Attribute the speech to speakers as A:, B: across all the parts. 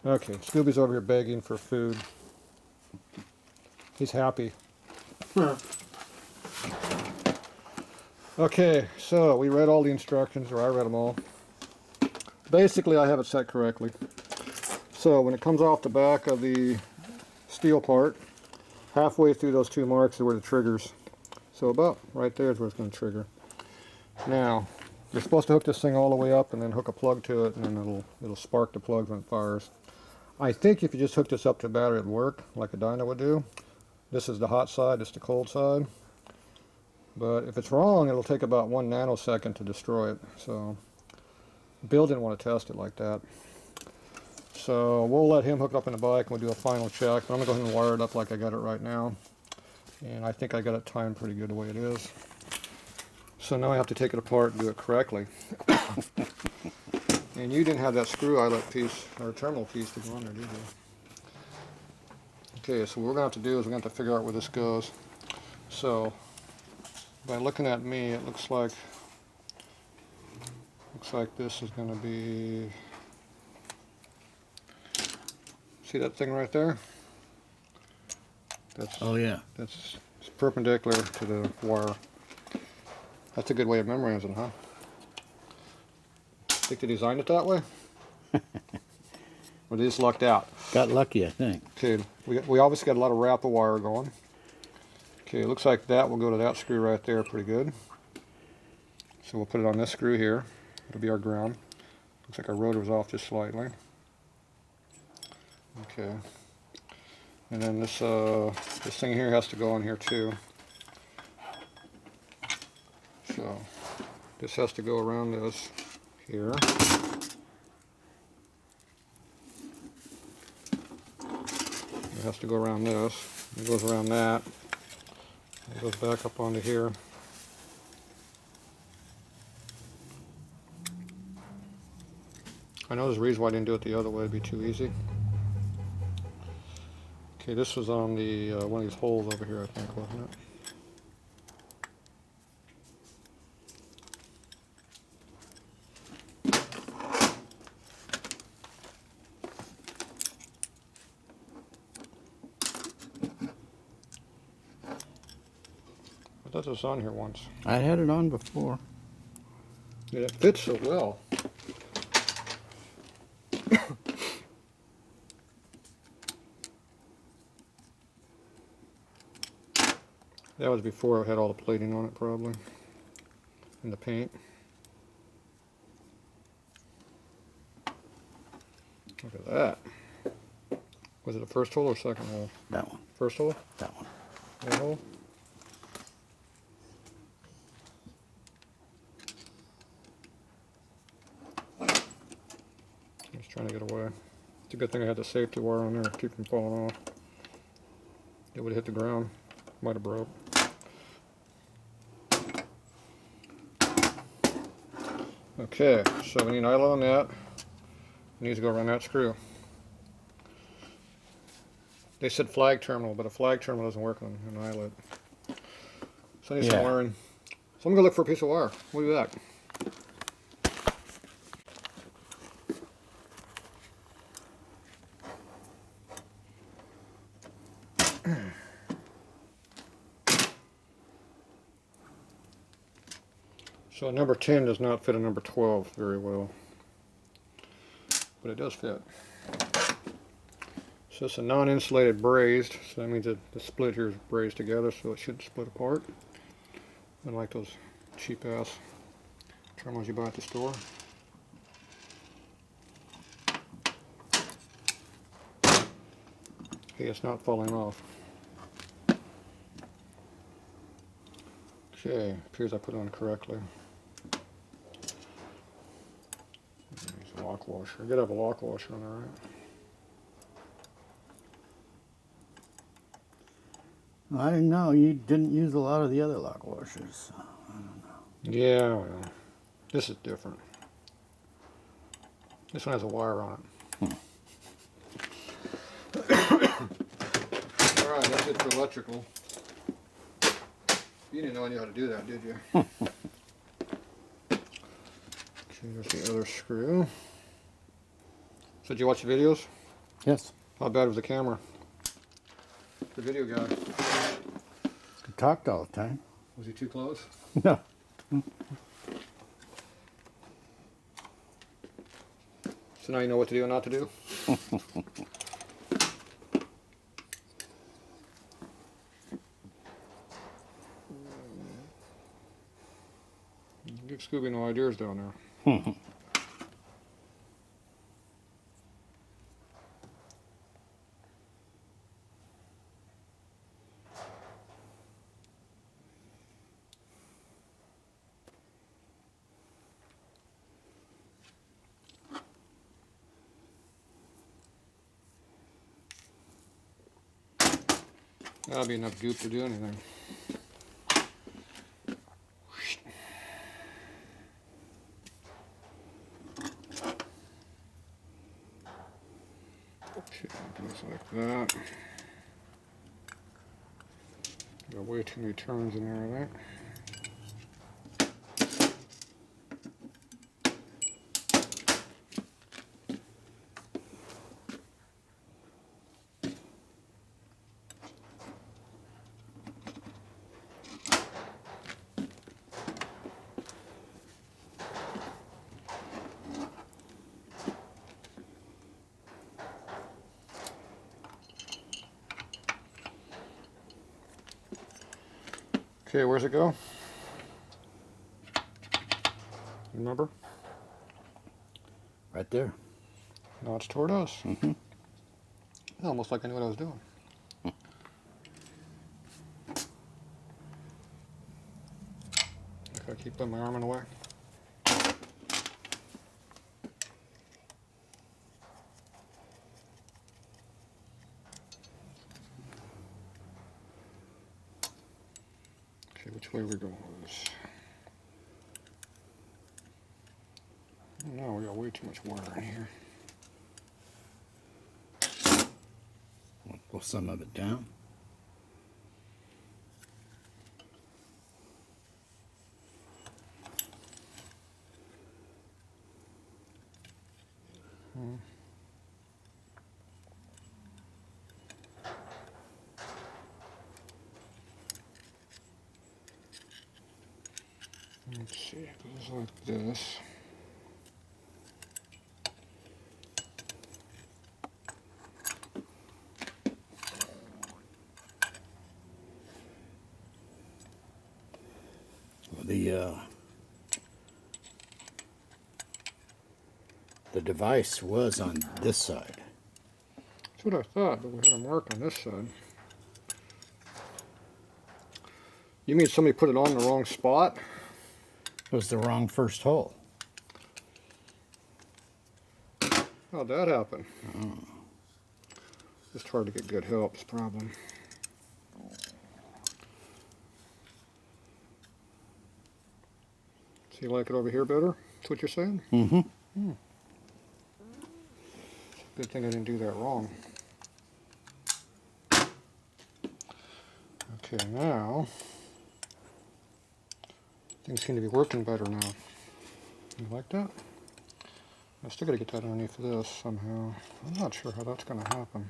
A: Okay, Scooby's over here begging for food. He's happy. Okay, so we read all the instructions, or I read them all. Basically, I have it set correctly. So when it comes off the back of the steel part, halfway through those two marks is where the triggers. So about right there is where it's going to trigger. Now, you're supposed to hook this thing all the way up and then hook a plug to it, and then it'll spark the plug when it fires. I think if you just hook this up to the battery, it'd work like a dyno would do. This is the hot side, this is the cold side. But if it's wrong, it'll take about 1 nanosecond to destroy it. So Bill didn't want to test it like that. So we'll let him hook it up in the bike and we'll do a final check. But I'm going to go ahead and wire it up like I got it right now. And I think I got it timed pretty good the way it is. So now I have to take it apart and do it correctly. And you didn't have that screw eyelet piece, or terminal piece to go on there, did you? Okay, so what we're going to have to do is we're going to have to figure out where this goes. So by looking at me, it looks like this is going to be, see that thing right there? That's,
B: oh yeah.
A: That's perpendicular to the wire. That's a good way of memorizing, huh? Think they designed it that way? Or they just lucked out?
B: Got lucky, I think.
A: Okay, we obviously got a lot of wrap of wire going. Okay, it looks like that will go to that screw right there pretty good. So we'll put it on this screw here. It'll be our ground. Looks like our rotor's off just slightly. Okay. And then this thing here has to go on here too. So this has to go around this here. It has to go around this. It goes around that. It goes back up onto here. I know there's a reason why I didn't do it the other way. It'd be too easy. Okay, this was on the one of these holes over here, I think, wasn't it? I thought this was on here once.
B: I had it on before.
A: Yeah, it fits so well. That was before I had all the plating on it, probably, and the paint. Look at that. Was it the first hole or second hole?
B: That one.
A: First hole?
B: That one.
A: That hole? He's trying to get away. It's a good thing I had the safety wire on there to keep from falling off. It would have hit the ground. Might have broke. Okay, so we need an eyelet on that. It needs to go around that screw. They said flag terminal, but a flag terminal doesn't work on an eyelet. So I need some wiring. So I'm going to look for a piece of wire. We'll be back. So number 10 does not fit a number 12 very well, but it does fit. So it's a non-insulated brazed, so that means that the split here is brazed together, so it shouldn't split apart. Unlike those cheap-ass terminals you buy at the store. Okay, it's not falling off. Okay, appears I put it on correctly. There's a lock washer. I gotta have a lock washer on there, right?
B: I didn't know. You didn't use a lot of the other lock washers. I don't know.
A: Yeah, well, this is different. This one has a wire on it. Alright, that's it for electrical. You didn't know I knew how to do that, did you? Okay, there's the other screw. So did you watch the videos?
B: Yes.
A: How bad was the camera? The video guy.
B: He talked all the time.
A: Was he too close?
B: No.
A: So now you know what to do and not to do? Give Scooby no ideas down there. That'll be enough goop to do anything. Okay, just like that. Got way too many turns in there, I think. Okay, where's it go? Remember?
B: Right there.
A: Now it's toward us. Almost like I knew what I was doing. If I keep putting my arm in the way. Okay, which way are we going with this? No, we got way too much water in here.
B: We'll pull some of it down.
A: Let's see, it goes like this.
B: The device was on this side.
A: That's what I thought, but we had a mark on this side. You mean somebody put it on the wrong spot?
B: It was the wrong first hole.
A: How'd that happen? Just hard to get good help, is the problem. So you like it over here better? That's what you're saying?
B: Mm-hmm.
A: Good thing I didn't do that wrong. Okay, now things seem to be working better now. You like that? I still gotta get that underneath this somehow. I'm not sure how that's gonna happen.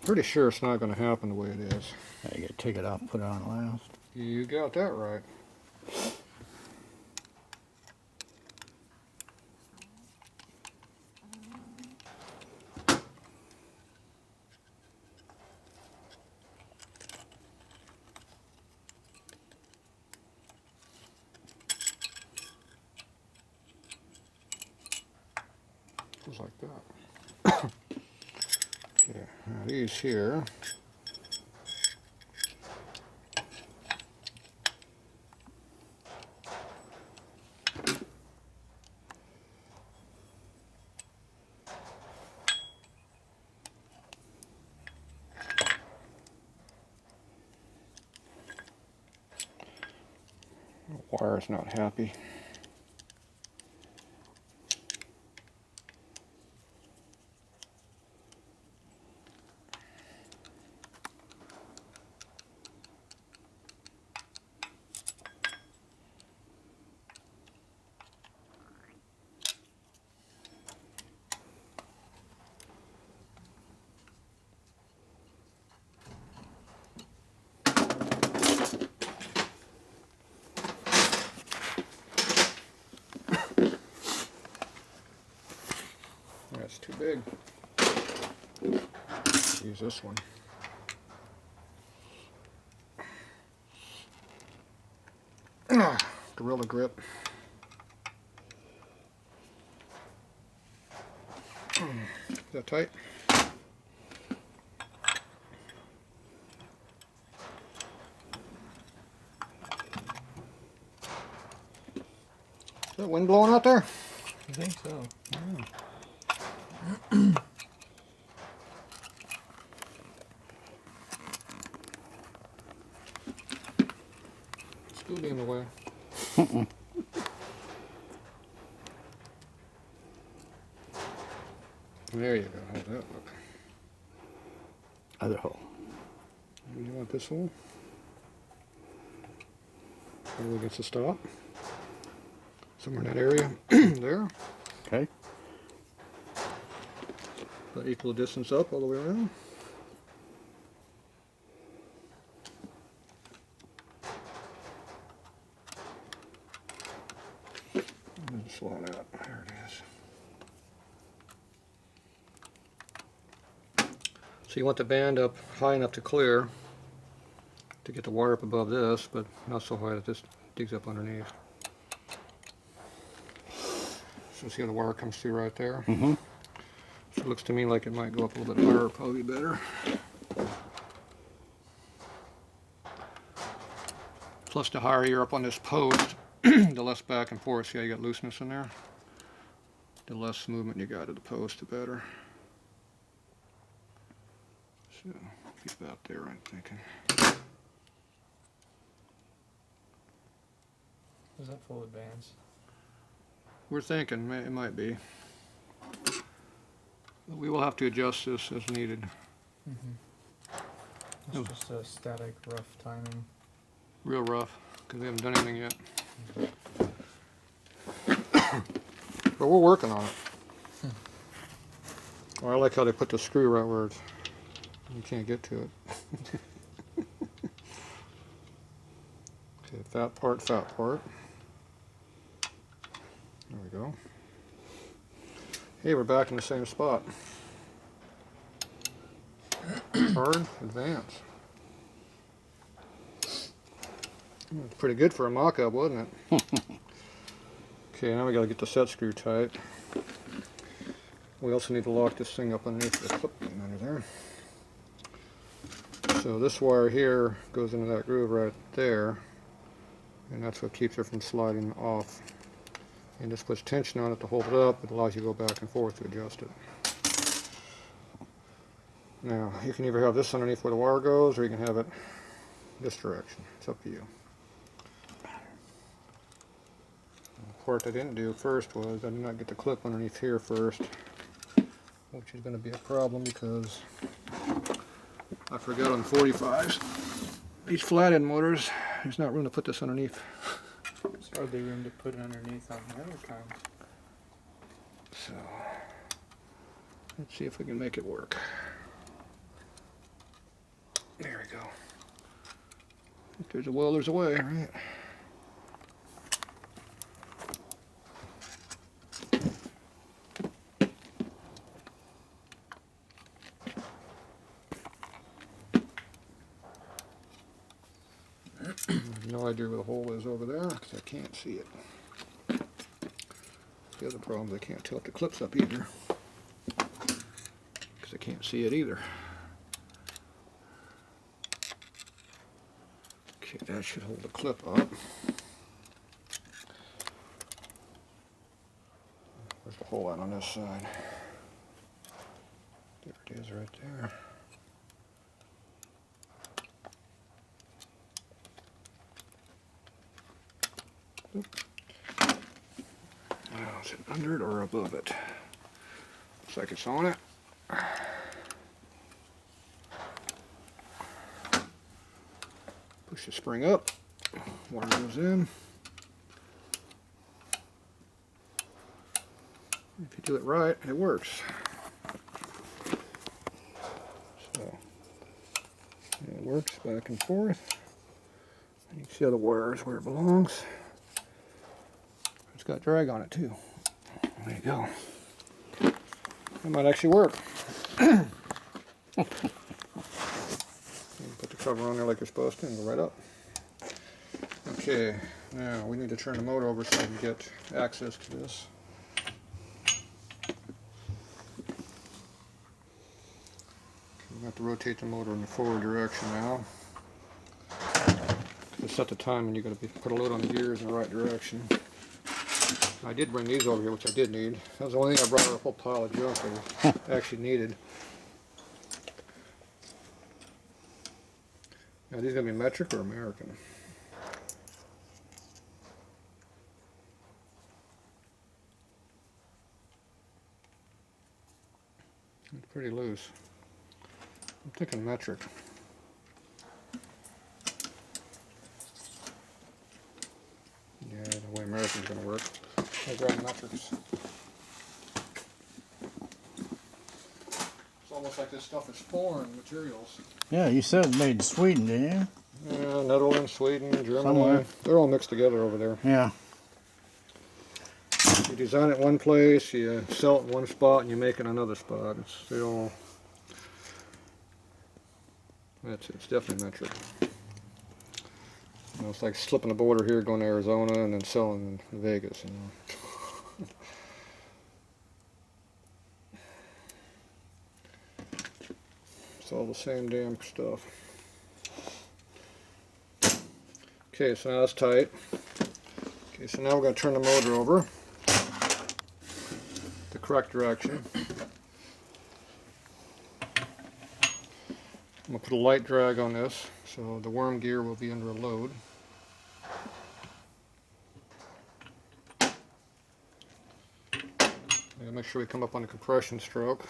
A: Pretty sure it's not gonna happen the way it is.
B: You gotta take it off, put it on last.
A: You got that right. Goes like that. Okay, now these here. The wire's not happy. That's too big. Use this one. Gorilla grip. Is that tight? Is that wind blowing out there?
C: I think so.
A: Yeah. Still be in the way. There you go. How's that look?
B: Other hole.
A: You want this hole? Probably gets to stop. Somewhere in that area. There.
B: Okay.
A: About equal distance up all the way around. Slot out. There it is. So you want the band up high enough to clear to get the wire up above this, but not so high that this digs up underneath. So see how the wire comes through right there?
B: Mm-hmm.
A: So it looks to me like it might go up a little bit higher, probably better. Plus the higher you're up on this post, the less back and forth. See how you got looseness in there? The less movement you got at the post, the better. So, be about there, I'm thinking.
C: Is that full of bands?
A: We're thinking it might be. But we will have to adjust this as needed.
C: It's just a static, rough timing.
A: Real rough, because we haven't done anything yet. But we're working on it. Well, I like how they put the screw right where it's, you can't get to it. Okay, fat part, fat part. There we go. Hey, we're back in the same spot. Hard, advance. Pretty good for a mock-up, wasn't it? Okay, now we got to get the set screw tight. We also need to lock this thing up underneath the clip under there. So this wire here goes into that groove right there, and that's what keeps it from sliding off. And this puts tension on it to hold it up. It allows you to go back and forth to adjust it. Now, you can either have this underneath where the wire goes, or you can have it this direction. It's up to you. The part I didn't do first was I did not get the clip underneath here first, which is going to be a problem because I forgot on 45s. These flathead motors, there's not room to put this underneath.
C: There's hardly room to put it underneath on the other kind.
A: So, let's see if we can make it work. There we go. If there's a will, there's a way, right? No idea where the hole is over there because I can't see it. The other problem is I can't tilt the clips up either because I can't see it either. Okay, that should hold the clip up. Where's the hole at on this side? There it is right there. Now, is it under it or above it? Looks like it's on it. Push the spring up, wire goes in. If you do it right, it works. So, it works back and forth. And you can see how the wire is where it belongs. It's got drag on it too. There you go. That might actually work. Put the cover on there like you're supposed to and go right up. Okay, now we need to turn the motor over so I can get access to this. We have to rotate the motor in the forward direction now. To set the time, and you got to put a load on the gears in the right direction. I did bring these over here, which I did need. That was the only thing I brought a whole pile of junk that I actually needed. Now, are these going to be metric or American? It's pretty loose. I'm thinking metric. Yeah, the way American's going to work. I'll grab metrics. It's almost like this stuff is foreign materials.
B: Yeah, you said it's made in Sweden, didn't you?
A: Yeah, Netherlands, Sweden, Germany.
B: Somewhere.
A: They're all mixed together over there.
B: Yeah.
A: You design it one place, you sell it in one spot, and you make it in another spot. It's still... It's definitely metric. You know, it's like slipping the border here, going to Arizona, and then selling in Vegas. You know. It's all the same damn stuff. Okay, so now it's tight. Okay, so now we're going to turn the motor over the correct direction. I'm going to put a light drag on this, so the worm gear will be under a load. And make sure we come up on the compression stroke.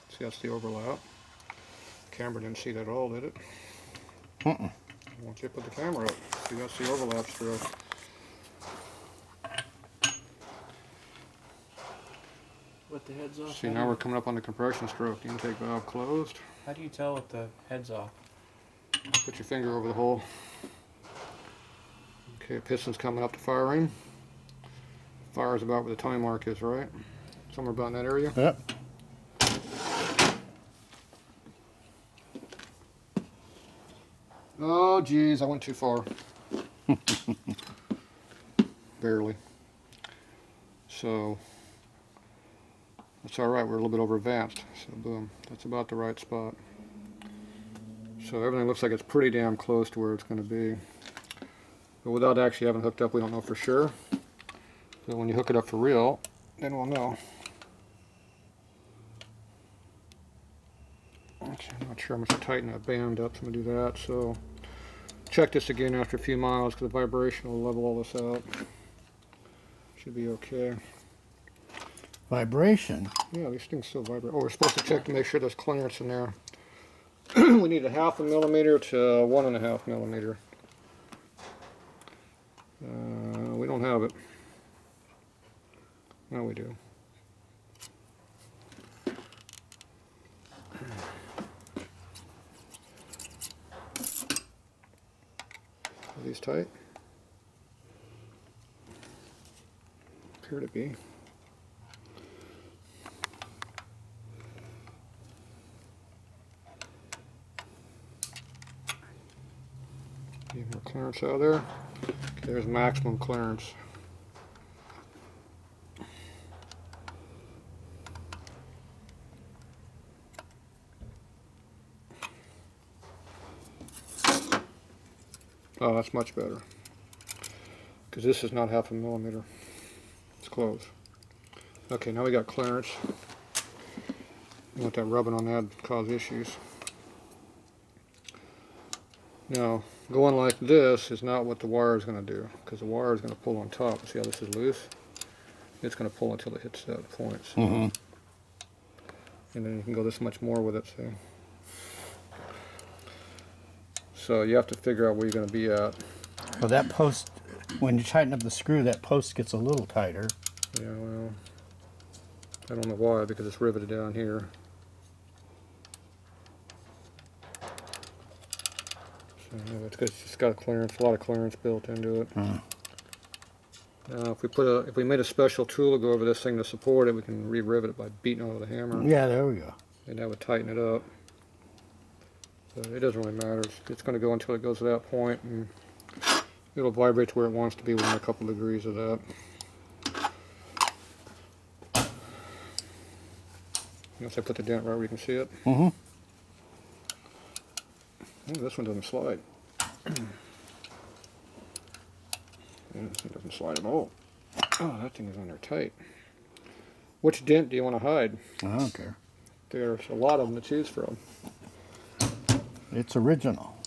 A: See, that's the overlap. Camera didn't see that at all, did it? Once you put the camera up, see, that's the overlap stroke.
C: What the head's off?
A: See, now we're coming up on the compression stroke. The intake valve closed.
C: How do you tell if the head's off?
A: Put your finger over the hole. Okay, piston's coming up to firing. Fire is about where the time mark is, right? Somewhere about in that area?
B: Yep.
A: Oh, geez, I went too far. Barely. So, that's alright, we're a little bit over advanced. So, boom, that's about the right spot. So, everything looks like it's pretty damn close to where it's going to be. But without actually having hooked up, we don't know for sure. So, when you hook it up for real, then we'll know. Okay, I'm not sure how much to tighten that band up, so I'm going to do that. So, check this again after a few miles because the vibration will level all this out. Should be okay.
B: Vibration.
A: Yeah, these things still vibrate. Oh, we're supposed to check to make sure there's clearance in there. We need a 1/2 millimeter to 1.5 millimeter. We don't have it. No, we do. Are these tight? Appear to be. Get more clearance out of there. Okay, there's maximum clearance. Oh, that's much better. Because this is not 1/2 millimeter. It's close. Okay, now we got clearance. You want that rubbing on that to cause issues. Now, going like this is not what the wire is going to do, because the wire is going to pull on top. See how this is loose? It's going to pull until it hits that point. So. And then you can go this much more with it. So you have to figure out where you're going to be at.
B: Well, that post, when you tighten up the screw, that post gets a little tighter.
A: Yeah, well, I don't know why, because it's riveted down here. So, yeah, it's because it's got a clearance, a lot of clearance built into it. If we made a special tool to go over this thing to support it, we can re-rivet it by beating it with a hammer.
B: Yeah, there we go.
A: And that would tighten it up. So it doesn't really matter. It's going to go until it goes to that point, and it'll vibrate to where it wants to be within a couple degrees of that. Once I put the dent right where you can see it.
B: Mm-hmm.
A: Oh, this one doesn't slide. Yeah, this one doesn't slide at all. Oh, that thing is on there tight. Which dent do you want to hide?
B: I don't care.
A: There's a lot of them to choose from.
B: It's original.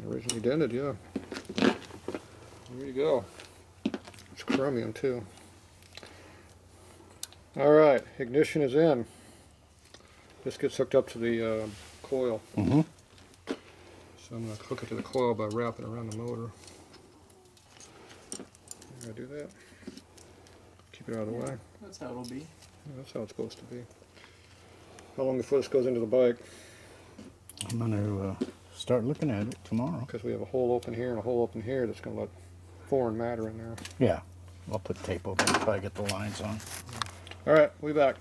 A: Originally dented, yeah. There you go. It's chromium too. Alright, ignition is in. This gets hooked up to the coil.
B: Mm-hmm.
A: So I'm going to hook it to the coil by wrapping it around the motor. I'm going to do that. Keep it out of the way.
C: That's how it'll be.
A: Yeah, that's how it's supposed to be. How long before this goes into the bike?
B: I'm going to start looking at it tomorrow.
A: Because we have a hole open here and a hole open here that's going to let foreign matter in there.
B: Yeah. I'll put tape over it if I get the lines on.
A: Alright, we'll be back.